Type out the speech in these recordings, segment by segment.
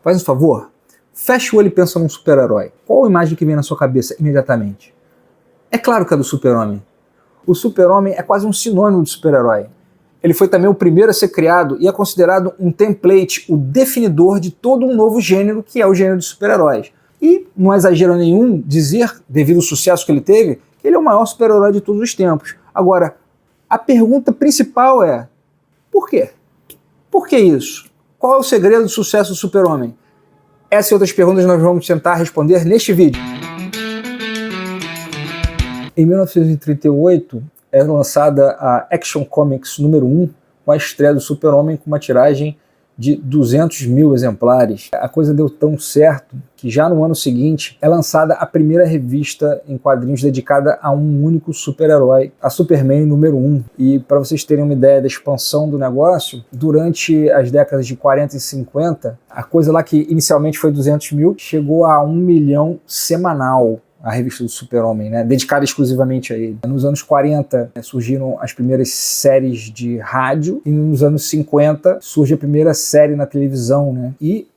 Faz um favor, fecha o olho e pensa num super-herói. Qual a imagem que vem na sua cabeça imediatamente? É claro que é do Super-Homem. O Super-Homem é quase um sinônimo de super-herói. Ele foi também o primeiro a ser criado e é considerado um template, o definidor de todo um novo gênero, que é o gênero de super-heróis. E não é exagero nenhum dizer, devido ao sucesso que ele teve, que ele é o maior super-herói de todos os tempos. Agora, a pergunta principal é, por quê? Por que isso? Qual é o segredo do sucesso do Super-Homem? Essas e outras perguntas nós vamos tentar responder neste vídeo. Em 1938, é lançada a Action Comics número 1, com a estreia do Super-Homem com uma tiragem de 200 mil exemplares. A coisa deu tão certo que já no ano seguinte é lançada a primeira revista em quadrinhos dedicada a um único super-herói, a Superman número 1. E para vocês terem uma ideia da expansão do negócio, durante as décadas de 40 e 50, a coisa lá que inicialmente foi 200 mil, chegou a 1 milhão semanal. A revista do Super-Homem, né, dedicada exclusivamente a ele. Nos anos 40 surgiram as primeiras séries de rádio e nos anos 50 surge a primeira série na televisão, né? E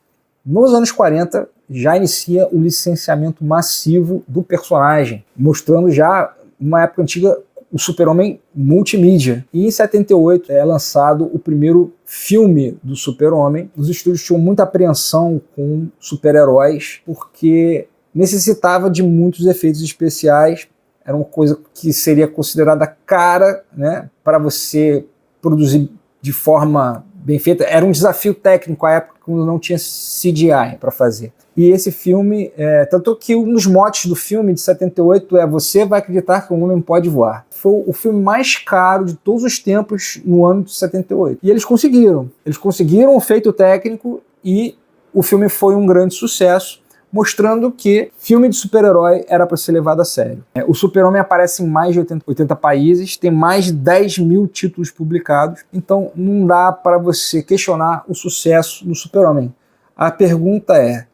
nos anos 40 já inicia o licenciamento massivo do personagem, mostrando já, numa época antiga, o Super-Homem multimídia. E em 78 é lançado o primeiro filme do Super-Homem. Os estúdios tinham muita apreensão com super-heróis, porque necessitava de muitos efeitos especiais, era uma coisa que seria considerada cara, né, para você produzir de forma bem feita. Era um desafio técnico à época, quando não tinha CGI para fazer. E esse filme, tanto que um dos motes do filme de 78 é "Você vai acreditar que um homem pode voar". Foi o filme mais caro de todos os tempos no ano de 78. E eles conseguiram o feito técnico e o filme foi um grande sucesso, mostrando que filme de super-herói era para ser levado a sério. O Super-Homem aparece em mais de 80 países, tem mais de 10 mil títulos publicados, então não dá para você questionar o sucesso do Super-Homem. A pergunta é,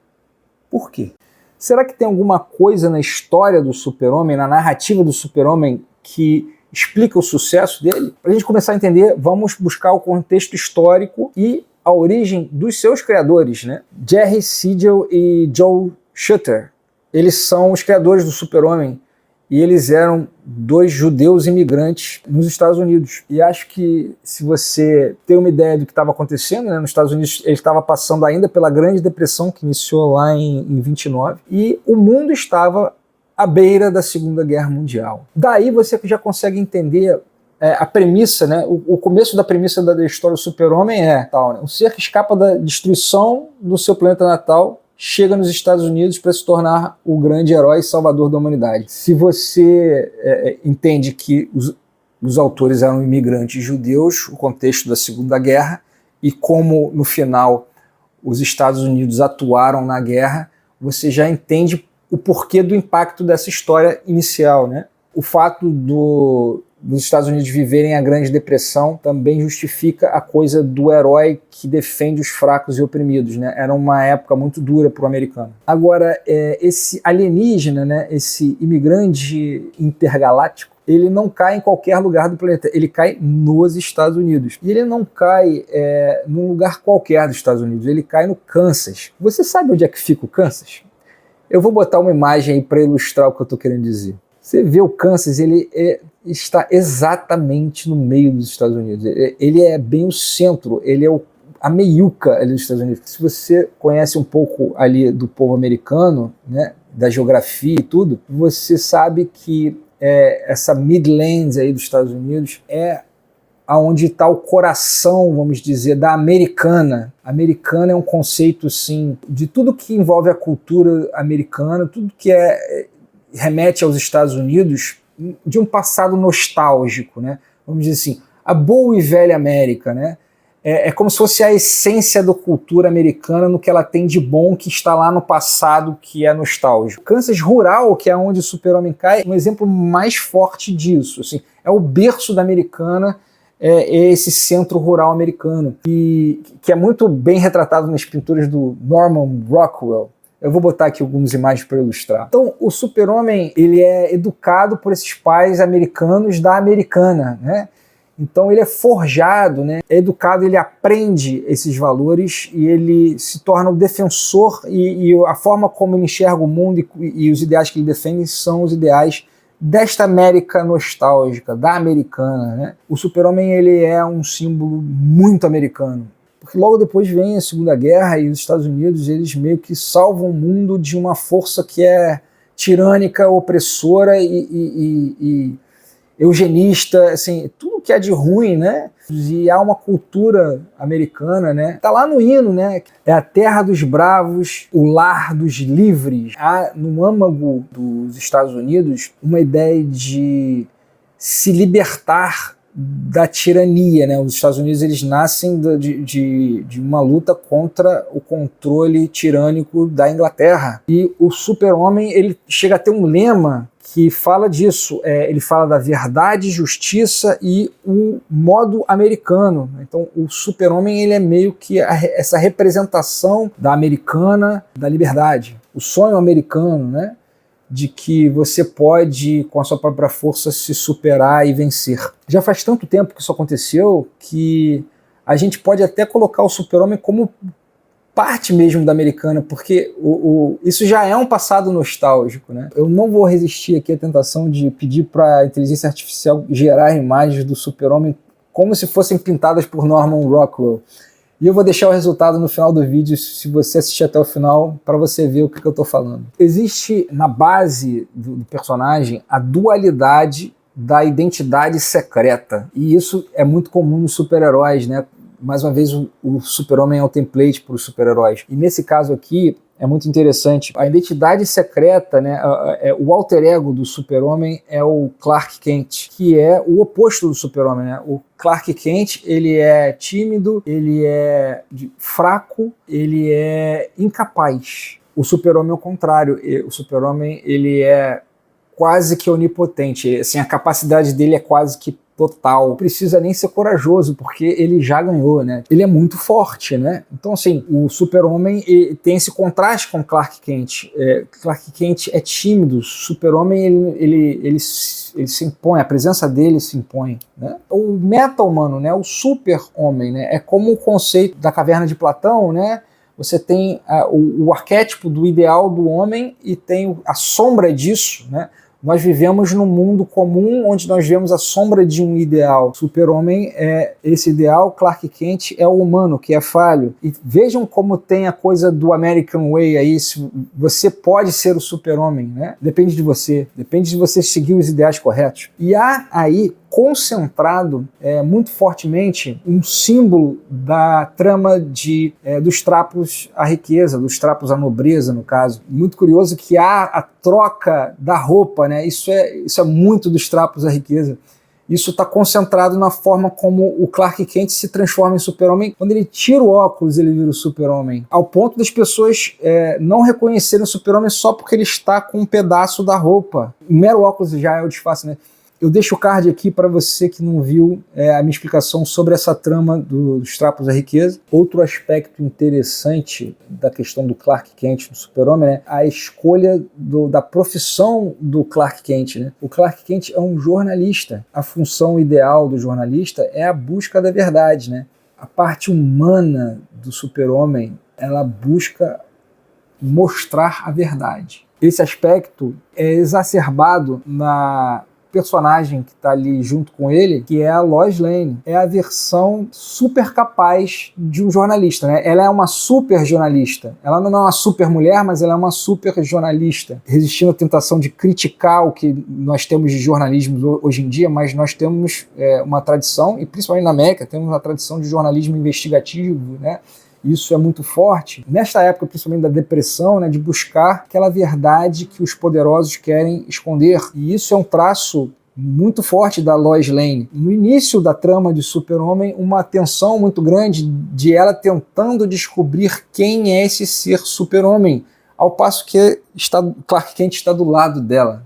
por quê? Será que tem alguma coisa na história do Super-Homem, na narrativa do Super-Homem, que explica o sucesso dele? Para a gente começar a entender, vamos buscar o contexto histórico e a origem dos seus criadores, né? Jerry Siegel e Joe Shuster. Eles são os criadores do Super-Homem e eles eram dois judeus imigrantes nos Estados Unidos. E acho que, se você tem uma ideia do que estava acontecendo, né, nos Estados Unidos, ele estava passando ainda pela Grande Depressão, que iniciou lá em 29, e o mundo estava à beira da Segunda Guerra Mundial. Daí você já consegue entender a premissa, né? O começo da premissa da história do Super-Homem é tal, né? Um ser que escapa da destruição do seu planeta natal chega nos Estados Unidos para se tornar o grande herói salvador da humanidade. Se você entende que os autores eram imigrantes judeus, o contexto da Segunda Guerra e como no final os Estados Unidos atuaram na guerra, você já entende o porquê do impacto dessa história inicial, né? O fato dos Estados Unidos viverem a Grande Depressão também justifica a coisa do herói que defende os fracos e oprimidos, né? Era uma época muito dura para o americano. Agora, esse alienígena, né, esse imigrante intergaláctico, ele não cai em qualquer lugar do planeta, ele cai nos Estados Unidos. E ele não cai num lugar qualquer dos Estados Unidos, ele cai no Kansas. Você sabe onde é que fica o Kansas? Eu vou botar uma imagem aí para ilustrar o que eu estou querendo dizer. Você vê o Kansas, ele está exatamente no meio dos Estados Unidos. Ele é bem o centro, ele é a meiuca ali dos Estados Unidos. Se você conhece um pouco ali do povo americano, né, da geografia e tudo, você sabe que essa Midlands aí dos Estados Unidos é aonde está o coração, vamos dizer, da americana. Americana é um conceito, assim, de tudo que envolve a cultura americana, tudo que remete aos Estados Unidos, de um passado nostálgico, né? Vamos dizer assim, a boa e velha América, né? É como se fosse a essência da cultura americana no que ela tem de bom, que está lá no passado, que é nostálgico. Kansas rural, que é onde o Super-Homem cai, é um exemplo mais forte disso. Assim, é o berço da americana, é esse centro rural americano, que é muito bem retratado nas pinturas do Norman Rockwell. Eu vou botar aqui algumas imagens para ilustrar. Então, o Super-Homem, ele é educado por esses pais americanos da americana, né? Então ele é forjado, né? É educado, ele aprende esses valores e ele se torna o defensor e a forma como ele enxerga o mundo e os ideais que ele defende são os ideais desta América nostálgica, da americana, né? O Super-Homem, ele é um símbolo muito americano. Porque logo depois vem a Segunda Guerra e os Estados Unidos, eles meio que salvam o mundo de uma força que é tirânica, opressora e eugenista, assim, tudo que é de ruim, né? E há uma cultura americana, né? Tá lá no hino, né? É a terra dos bravos, o lar dos livres. Há no âmago dos Estados Unidos uma ideia de se libertar da tirania, né? Os Estados Unidos, eles nascem de uma luta contra o controle tirânico da Inglaterra. E o Super-Homem, ele chega a ter um lema que fala disso, ele fala da verdade, justiça e o modo americano. Então o Super-Homem, ele é meio que essa representação da americana, da liberdade, o sonho americano, né? De que você pode, com a sua própria força, se superar e vencer. Já faz tanto tempo que isso aconteceu que a gente pode até colocar o Super-Homem como parte mesmo da americana, porque isso já é um passado nostálgico, né? Eu não vou resistir aqui à tentação de pedir para a inteligência artificial gerar imagens do Super-Homem como se fossem pintadas por Norman Rockwell. E eu vou deixar o resultado no final do vídeo, se você assistir até o final, para você ver o que eu estou falando. Existe na base do personagem a dualidade da identidade secreta. E isso é muito comum nos super-heróis, né? Mais uma vez, o Super-Homem é o template para os super-heróis. E nesse caso aqui, é muito interessante. A identidade secreta, né, o alter ego do Super-Homem é o Clark Kent, que é o oposto do Super-Homem, né? O Clark Kent, ele é tímido, ele é fraco, ele é incapaz. O Super-Homem é o contrário. O Super-Homem, ele é quase que onipotente. Assim, a capacidade dele é quase que total. Não precisa nem ser corajoso, porque ele já ganhou, né? Ele é muito forte, né? Então, assim, o Super-Homem tem esse contraste com Clark Kent. Clark Kent é tímido, o Super-Homem, ele se impõe, a presença dele se impõe, né? O meta-humano, né? O super-homem, né? É como o conceito da caverna de Platão, né? Você tem o arquétipo do ideal do homem e tem a sombra disso, né? Nós vivemos num mundo comum onde nós vemos a sombra de um ideal. Super-Homem é esse ideal, Clark Kent é o humano, que é falho. E vejam como tem a coisa do American Way aí, você pode ser o Super-Homem, né? Depende de você seguir os ideais corretos. E há aí concentrado muito fortemente um símbolo da trama dos trapos à riqueza, dos trapos à nobreza, no caso. Muito curioso que há a troca da roupa, né? Isso é muito dos trapos à riqueza. Isso está concentrado na forma como o Clark Kent se transforma em Super-Homem. Quando ele tira o óculos, ele vira o Super-Homem. Ao ponto das pessoas não reconhecerem o Super-Homem só porque ele está com um pedaço da roupa. O mero óculos já é o disfarce, né? Eu deixo o card aqui para você que não viu a minha explicação sobre essa trama dos trapos à riqueza. Outro aspecto interessante da questão do Clark Kent no Super-Homem, né? A escolha da profissão do Clark Kent, né? O Clark Kent é um jornalista. A função ideal do jornalista é a busca da verdade, né? A parte humana do Super-Homem, ela busca mostrar a verdade. Esse aspecto é exacerbado na personagem que está ali junto com ele, que é a Lois Lane. É a versão super capaz de um jornalista, né? Ela é uma super jornalista. Ela não é uma super mulher, mas ela é uma super jornalista, resistindo à tentação de criticar o que nós temos de jornalismo hoje em dia, mas nós temos uma tradição, e principalmente na América, temos uma tradição de jornalismo investigativo, né? Isso é muito forte. Nesta época, principalmente da depressão, né, de buscar aquela verdade que os poderosos querem esconder. E isso é um traço muito forte da Lois Lane. No início da trama de Super-Homem, uma tensão muito grande de ela tentando descobrir quem é esse ser Super-Homem, ao passo que Clark Kent está do lado dela.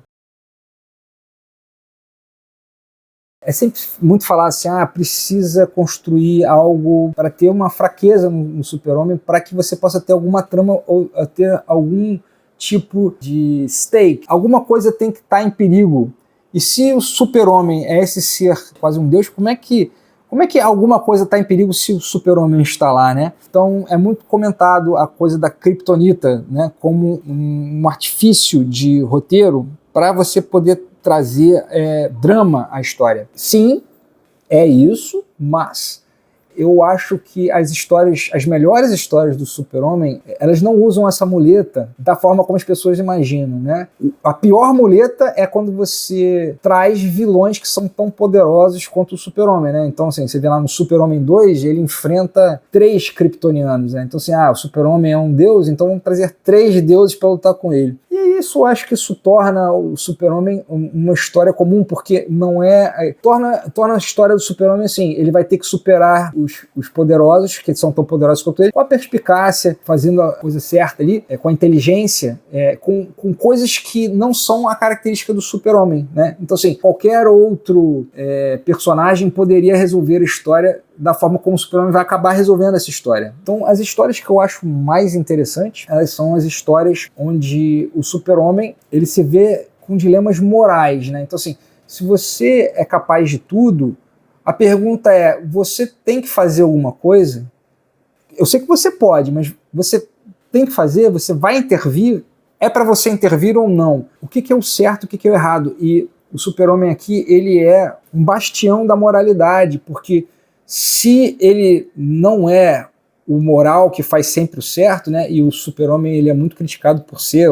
É sempre muito falar assim, precisa construir algo para ter uma fraqueza no Super-Homem para que você possa ter alguma trama ou ter algum tipo de stake. Alguma coisa tem que estar em perigo. E se o super-homem é esse ser quase um deus, como é que alguma coisa está em perigo se o super-homem está lá, né? Então é muito comentado a coisa da Kryptonita, né, como um artifício de roteiro para você poder trazer drama à história. Sim, é isso, mas eu acho que as melhores histórias do Super-Homem, elas não usam essa muleta da forma como as pessoas imaginam, né? A pior muleta é quando você traz vilões que são tão poderosos quanto o Super-Homem, né? Então, assim, você vê lá no Super-Homem 2, ele enfrenta 3 kryptonianos, né? Então, assim, o Super-Homem é um deus, então vamos trazer 3 deuses para lutar com ele. E isso, eu acho que isso torna o Super-Homem uma história comum, porque não é... Torna a história do Super-Homem assim, ele vai ter que superar os poderosos, que são tão poderosos quanto ele, com a perspicácia, fazendo a coisa certa ali, com a inteligência, com coisas que não são a característica do Super-Homem, né? Então, assim, qualquer outro personagem poderia resolver a história da forma como o Super-Homem vai acabar resolvendo essa história. Então, as histórias que eu acho mais interessantes, elas são as histórias onde o Super-Homem, ele se vê com dilemas morais, né? Então, assim, se você é capaz de tudo, a pergunta é, você tem que fazer alguma coisa? Eu sei que você pode, mas você tem que fazer? Você vai intervir? É para você intervir ou não? O que é o certo, o que é o errado? E o Super-Homem aqui, ele é um bastião da moralidade, porque se ele não é o moral que faz sempre o certo, né? E o Super-Homem, ele é muito criticado por ser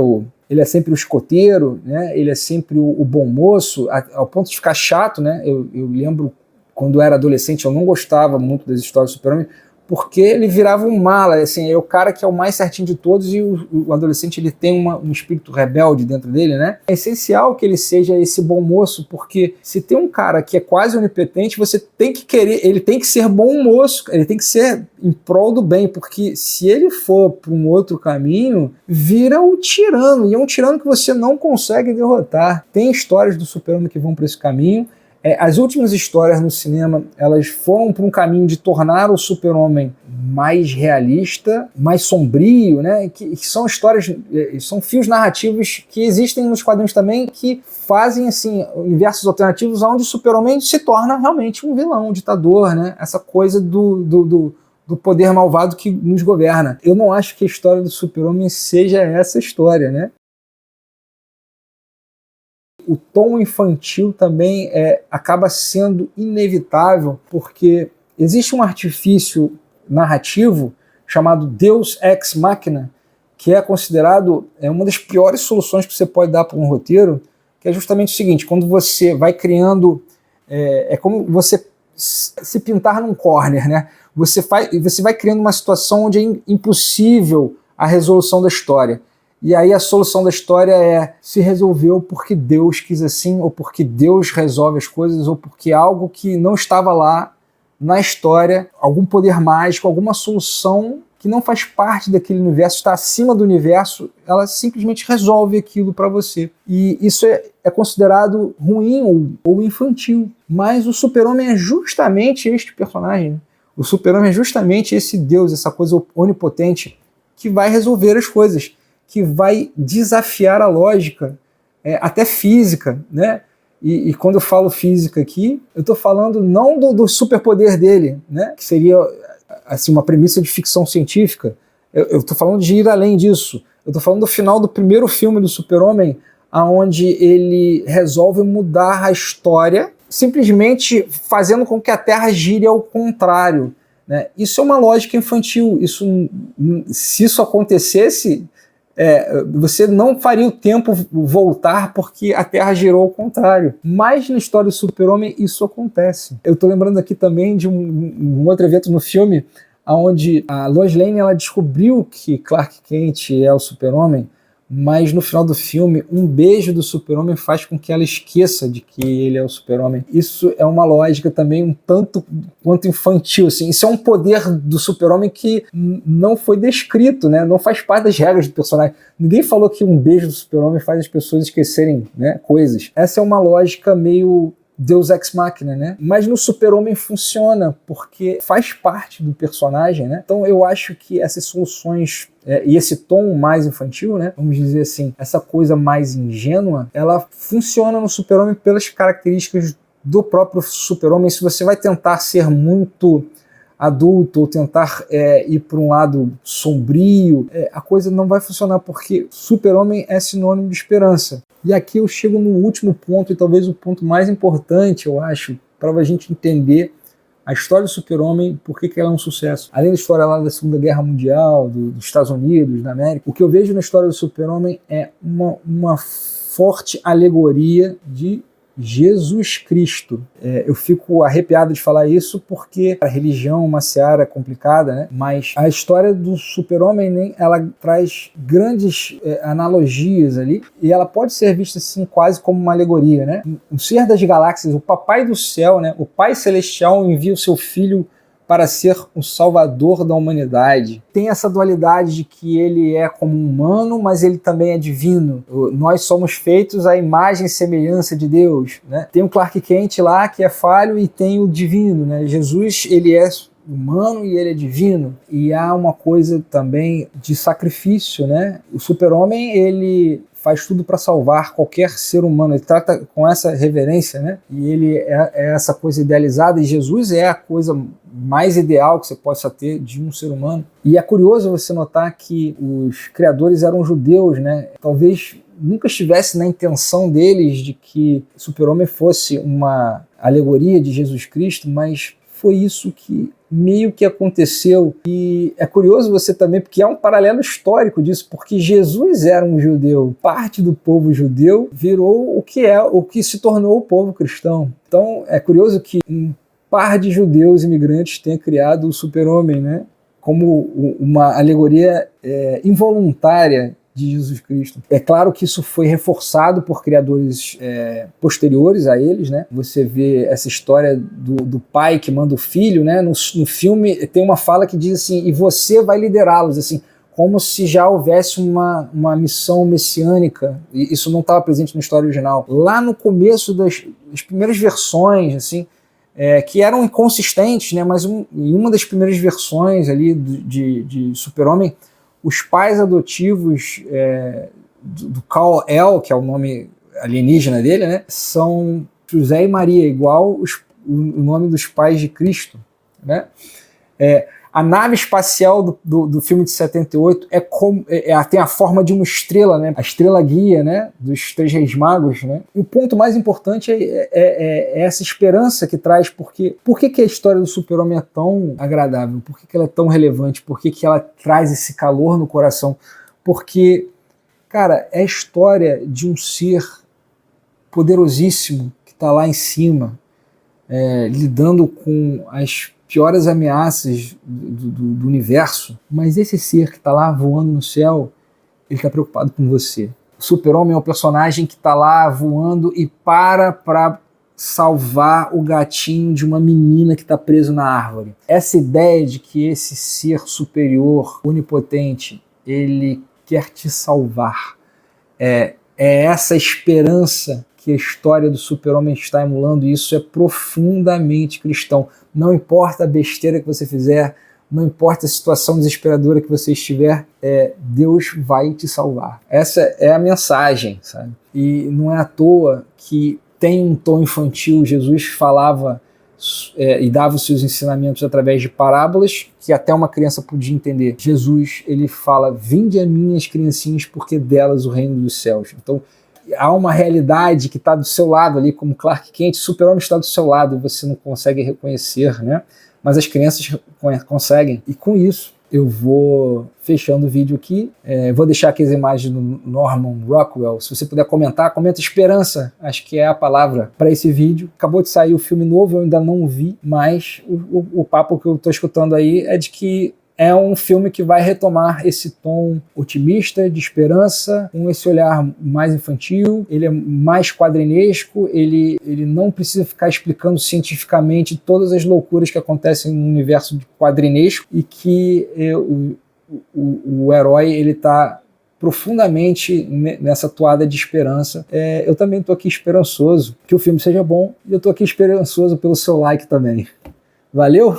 ele é sempre o escoteiro, né? Ele é sempre o bom moço, ao ponto de ficar chato, né? Eu lembro quando eu era adolescente, eu não gostava muito das histórias do Super-Homem, porque ele virava um mala, assim, é o cara que é o mais certinho de todos e o adolescente ele tem um espírito rebelde dentro dele, né? É essencial que ele seja esse bom moço, porque se tem um cara que é quase onipotente, você tem que querer, ele tem que ser bom moço, ele tem que ser em prol do bem, porque se ele for para um outro caminho, vira um tirano, e é um tirano que você não consegue derrotar. Tem histórias do Super-Homem que vão para esse caminho. As últimas histórias no cinema, elas foram para um caminho de tornar o Super-Homem mais realista, mais sombrio, né? Que são histórias, são fios narrativos que existem nos quadrinhos também, que fazem assim, universos alternativos onde o Super-Homem se torna realmente um vilão, um ditador, né? Essa coisa do poder malvado que nos governa. Eu não acho que a história do Super-Homem seja essa história, né? O tom infantil também acaba sendo inevitável, porque existe um artifício narrativo chamado Deus Ex Machina, que é considerado uma das piores soluções que você pode dar para um roteiro, que é justamente o seguinte: quando você vai criando, é como você se pintar num corner, né? Você vai criando uma situação onde é impossível a resolução da história. E aí a solução da história se resolveu porque Deus quis assim, ou porque Deus resolve as coisas, ou porque algo que não estava lá na história, algum poder mágico, alguma solução que não faz parte daquele universo, está acima do universo, ela simplesmente resolve aquilo para você. E isso é considerado ruim ou infantil. Mas o Super-Homem é justamente este personagem. O Super-Homem é justamente esse Deus, essa coisa onipotente, que vai resolver as coisas, que vai desafiar a lógica, até física, né? E quando eu falo física aqui, eu estou falando não do superpoder dele, né? Que seria assim, uma premissa de ficção científica. Eu estou falando de ir além disso. Eu estou falando do final do primeiro filme do Super-Homem, onde ele resolve mudar a história, simplesmente fazendo com que a Terra gire ao contrário, né? Isso é uma lógica infantil. Se isso acontecesse, você não faria o tempo voltar porque a Terra girou ao contrário. Mas na história do Super-Homem isso acontece. Eu estou lembrando aqui também de um outro evento no filme onde a Lois Lane ela descobriu que Clark Kent é o Super-Homem, mas no final do filme um beijo do Super-Homem faz com que ela esqueça de que ele é o Super-Homem. Isso é uma lógica também um tanto quanto infantil, assim. Isso é um poder do Super-Homem que não foi descrito, né? Não faz parte das regras do personagem. Ninguém falou que um beijo do Super-Homem faz as pessoas esquecerem, né, coisas. Essa é uma lógica meio Deus Ex Machina, né? Mas no Super-Homem funciona, porque faz parte do personagem, né? Então eu acho que essas soluções e esse tom mais infantil, né? Vamos dizer assim, essa coisa mais ingênua, ela funciona no Super-Homem pelas características do próprio Super-Homem. Se você vai tentar ser muito adulto ou tentar ir para um lado sombrio, a coisa não vai funcionar, porque Super-Homem é sinônimo de esperança. E aqui eu chego no último ponto, e talvez o ponto mais importante, eu acho, para a gente entender a história do Super-Homem, por que ela é um sucesso. Além da história lá da Segunda Guerra Mundial, dos Estados Unidos, da América, o que eu vejo na história do Super-Homem é uma forte alegoria de Jesus Cristo. Eu fico arrepiado de falar isso porque a religião é uma seara complicada, né? Mas a história do Super-Homem, ela traz grandes analogias ali, e ela pode ser vista assim quase como uma alegoria, né? O ser das galáxias, o papai do céu, né? O Pai Celestial envia o seu filho para ser o salvador da humanidade. Tem essa dualidade de que ele é como um humano, mas ele também é divino. Nós somos feitos à imagem e semelhança de Deus, né? Tem o Clark Kent lá, que é falho, e tem o divino, né? Jesus, ele é humano e ele é divino. E há uma coisa também de sacrifício, né? O Super-Homem, ele faz tudo para salvar qualquer ser humano, ele trata com essa reverência, né? E ele é essa coisa idealizada, e Jesus é a coisa mais ideal que você possa ter de um ser humano. E é curioso você notar que os criadores eram judeus, né? Talvez nunca estivesse na intenção deles de que Super-Homem fosse uma alegoria de Jesus Cristo, mas foi isso que meio que aconteceu. E é curioso você também, porque há um paralelo histórico disso, porque Jesus era um judeu, parte do povo judeu virou o que se tornou o povo cristão. Então é curioso que um par de judeus imigrantes tenha criado o Super-Homem, né, como uma alegoria involuntária de Jesus Cristo. É claro que isso foi reforçado por criadores posteriores a eles, né? Você vê essa história do pai que manda o filho, né? No filme tem uma fala que diz assim, e você vai liderá-los, assim, como se já houvesse uma missão messiânica, e isso não estava presente na história original. Lá no começo das primeiras versões, assim, que eram inconsistentes, né? Mas em uma das primeiras versões ali de Super-Homem, os pais adotivos do Kal-El, que é o nome alienígena dele, né, são José e Maria, igual o nome dos pais de Cristo, né? A nave espacial do filme de 78 tem a forma de uma estrela, né? A estrela guia, né? Dos Três Reis Magos, né? E o ponto mais importante é essa esperança que traz, porque por que a história do Super-Homem é tão agradável? Por que ela é tão relevante? Por que ela traz esse calor no coração? Porque, cara, é a história de um ser poderosíssimo que está lá em cima, lidando com as piores ameaças do universo, mas esse ser que está lá voando no céu, ele está preocupado com você. O Super-Homem é o personagem que está lá voando e para salvar o gatinho de uma menina que está preso na árvore. Essa ideia de que esse ser superior, onipotente, ele quer te salvar. É essa esperança que a história do Super-Homem está emulando, e isso é profundamente cristão. Não importa a besteira que você fizer, não importa a situação desesperadora que você estiver, Deus vai te salvar. Essa é a mensagem, sabe? E não é à toa que tem um tom infantil. Jesus falava e dava os seus ensinamentos através de parábolas que até uma criança podia entender. Jesus, ele fala, vinde a mim as criancinhas, porque delas o reino dos céus. Então, há uma realidade que está do seu lado ali, como Clark Kent, o Super-Homem está do seu lado e você não consegue reconhecer, né? Mas as crianças conseguem. E com isso, eu vou fechando o vídeo aqui. Vou deixar aqui as imagens do Norman Rockwell. Se você puder comentar, comenta esperança, acho que é a palavra para esse vídeo. Acabou de sair o filme novo, eu ainda não vi, mas o papo que eu estou escutando aí é de que é um filme que vai retomar esse tom otimista, de esperança, com esse olhar mais infantil. Ele é mais quadrinesco, ele não precisa ficar explicando cientificamente todas as loucuras que acontecem no universo quadrinesco, e que o herói, ele está profundamente nessa toada de esperança. Eu também estou aqui esperançoso que o filme seja bom, e eu estou aqui esperançoso pelo seu like também. Valeu?